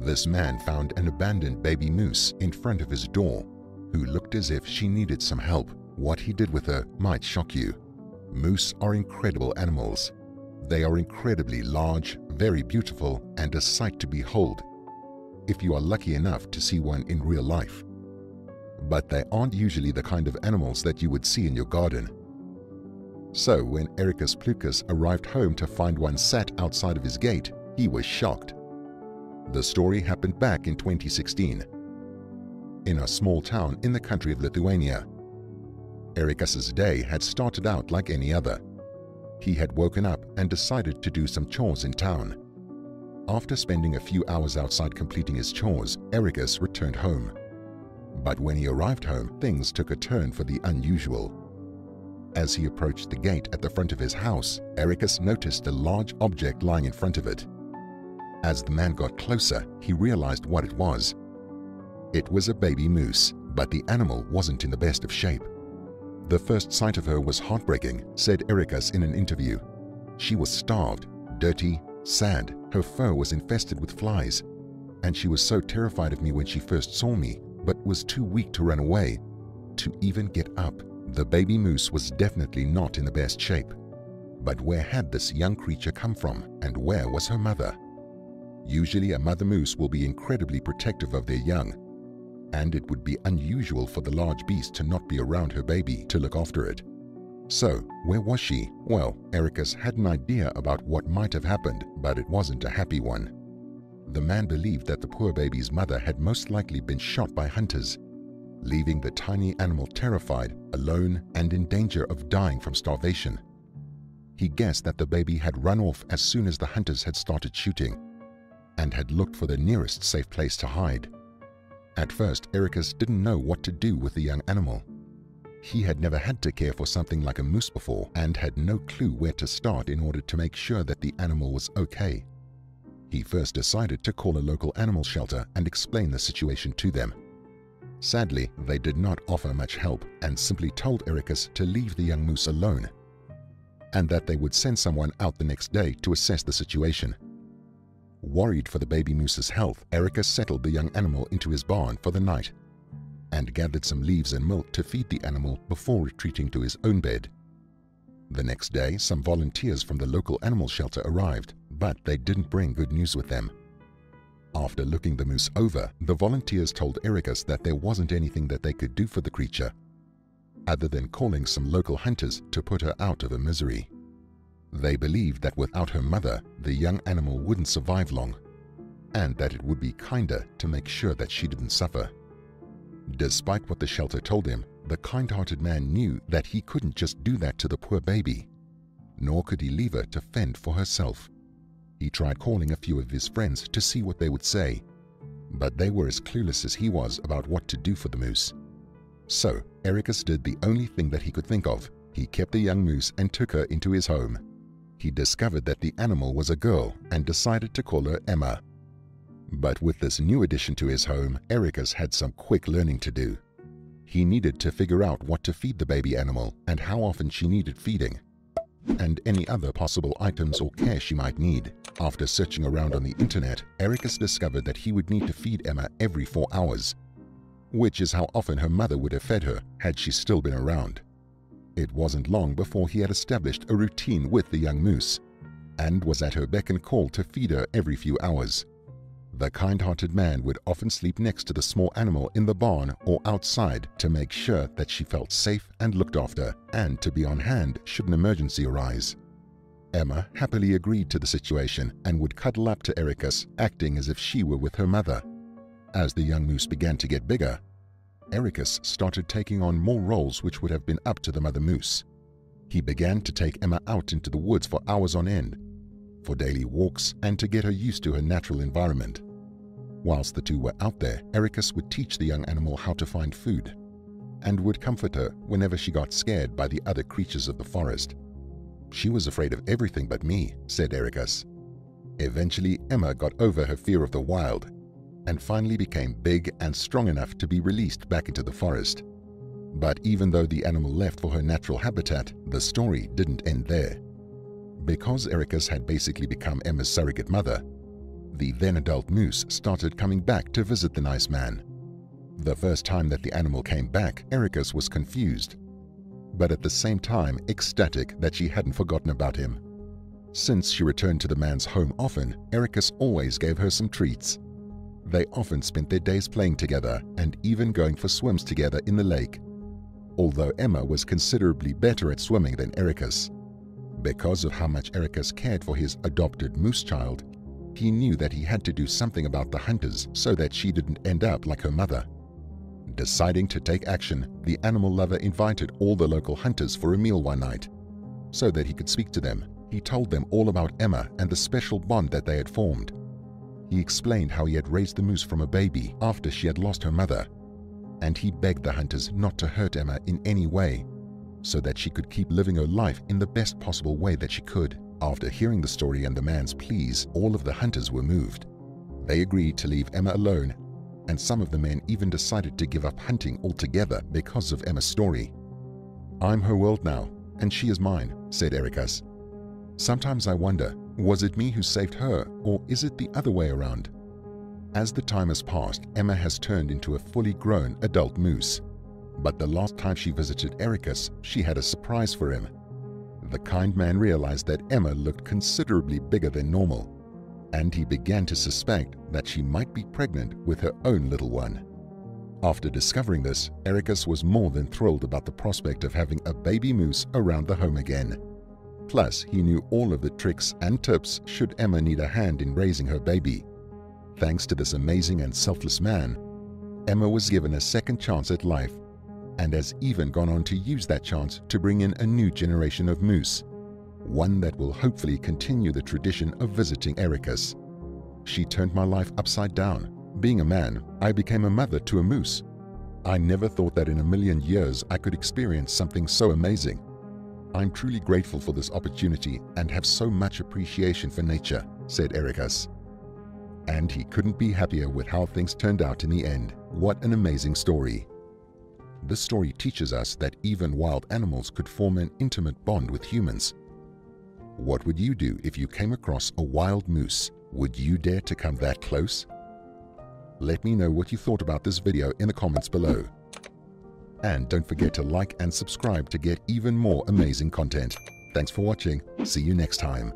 This man found an abandoned baby moose in front of his door, who looked as if she needed some help. What he did with her might shock you. Moose are incredible animals. They are incredibly large, very beautiful, and a sight to behold, if you are lucky enough to see one in real life. But they aren't usually the kind of animals that you would see in your garden. So when Ericus Plucus arrived home to find one sat outside of his gate, he was shocked. The story happened back in 2016, in a small town in the country of Lithuania. Ericus's day had started out like any other. He had woken up and decided to do some chores in town. After spending a few hours outside completing his chores, Ericus returned home. But when he arrived home, things took a turn for the unusual. As he approached the gate at the front of his house, Ericus noticed a large object lying in front of it. As the man got closer, he realized what it was. It was a baby moose, but the animal wasn't in the best of shape. The first sight of her was heartbreaking, said Ericus in an interview. She was starved, dirty, sad, her fur was infested with flies, and she was so terrified of me when she first saw me, but was too weak to run away, to even get up. The baby moose was definitely not in the best shape. But where had this young creature come from, and where was her mother? Usually a mother moose will be incredibly protective of their young, and it would be unusual for the large beast to not be around her baby to look after it. So, where was she? Well, Ericus had an idea about what might have happened, but it wasn't a happy one. The man believed that the poor baby's mother had most likely been shot by hunters, leaving the tiny animal terrified, alone, and in danger of dying from starvation. He guessed that the baby had run off as soon as the hunters had started shooting, and had looked for the nearest safe place to hide. At first, Ericus didn't know what to do with the young animal. He had never had to care for something like a moose before and had no clue where to start in order to make sure that the animal was okay. He first decided to call a local animal shelter and explain the situation to them. Sadly, they did not offer much help and simply told Ericus to leave the young moose alone, and that they would send someone out the next day to assess the situation. Worried for the baby moose's health, Ericus settled the young animal into his barn for the night and gathered some leaves and milk to feed the animal before retreating to his own bed. The next day, some volunteers from the local animal shelter arrived, but they didn't bring good news with them. After looking the moose over, the volunteers told Ericus that there wasn't anything that they could do for the creature, other than calling some local hunters to put her out of her misery. They believed that without her mother, the young animal wouldn't survive long, and that it would be kinder to make sure that she didn't suffer. Despite what the shelter told him, the kind-hearted man knew that he couldn't just do that to the poor baby, nor could he leave her to fend for herself. He tried calling a few of his friends to see what they would say, but they were as clueless as he was about what to do for the moose. So, Ericus did the only thing that he could think of. He kept the young moose and took her into his home. He discovered that the animal was a girl and decided to call her Emma. But with this new addition to his home, Ericus had some quick learning to do. He needed to figure out what to feed the baby animal and how often she needed feeding, and any other possible items or care she might need. After searching around on the internet, Ericus discovered that he would need to feed Emma every 4 hours, which is how often her mother would have fed her had she still been around. It wasn't long before he had established a routine with the young moose, and was at her beck and call to feed her every few hours. The kind-hearted man would often sleep next to the small animal in the barn or outside to make sure that she felt safe and looked after, and to be on hand should an emergency arise. Emma happily agreed to the situation and would cuddle up to Ericus, acting as if she were with her mother. As the young moose began to get bigger, Ericus started taking on more roles which would have been up to the mother moose. He began to take Emma out into the woods for hours on end, for daily walks and to get her used to her natural environment. Whilst the two were out there, Ericus would teach the young animal how to find food, and would comfort her whenever she got scared by the other creatures of the forest. "She was afraid of everything but me," said Ericus. Eventually, Emma got over her fear of the wild, and finally became big and strong enough to be released back into the forest. But even though the animal left for her natural habitat, the story didn't end there. Because Ericus had basically become Emma's surrogate mother, The then adult moose started coming back to visit the nice man. The first time that the animal came back, Ericus was confused, but at the same time ecstatic that she hadn't forgotten about him. Since she returned to the man's home often, Ericus always gave her some treats. They often spent their days playing together and even going for swims together in the lake, although Emma was considerably better at swimming than Ericus. Because of how much Ericus cared for his adopted moose child, he knew that he had to do something about the hunters so that she didn't end up like her mother. Deciding to take action, the animal lover invited all the local hunters for a meal one night. So that he could speak to them, he told them all about Emma and the special bond that they had formed. He explained how he had raised the moose from a baby after she had lost her mother, and he begged the hunters not to hurt Emma in any way, so that she could keep living her life in the best possible way that she could. After hearing the story and the man's pleas, all of the hunters were moved. They agreed to leave Emma alone, and some of the men even decided to give up hunting altogether because of Emma's story. "I'm her world now, and she is mine," said Ericus. "Sometimes I wonder, was it me who saved her, or is it the other way around?" As the time has passed, Emma has turned into a fully grown adult moose. But the last time she visited Ericus, she had a surprise for him. The kind man realized that Emma looked considerably bigger than normal, and he began to suspect that she might be pregnant with her own little one. After discovering this, Ericus was more than thrilled about the prospect of having a baby moose around the home again. Plus, he knew all of the tricks and tips should Emma need a hand in raising her baby. Thanks to this amazing and selfless man, Emma was given a second chance at life and has even gone on to use that chance to bring in a new generation of moose, one that will hopefully continue the tradition of visiting Ericus. "She turned my life upside down. Being a man, I became a mother to a moose. I never thought that in a million years I could experience something so amazing. I'm truly grateful for this opportunity and have so much appreciation for nature," said Ericus. And he couldn't be happier with how things turned out in the end. What an amazing story. This story teaches us that even wild animals could form an intimate bond with humans. What would you do if you came across a wild moose? Would you dare to come that close? Let me know what you thought about this video in the comments below. And don't forget to like and subscribe to get even more amazing content. Thanks for watching. See you next time.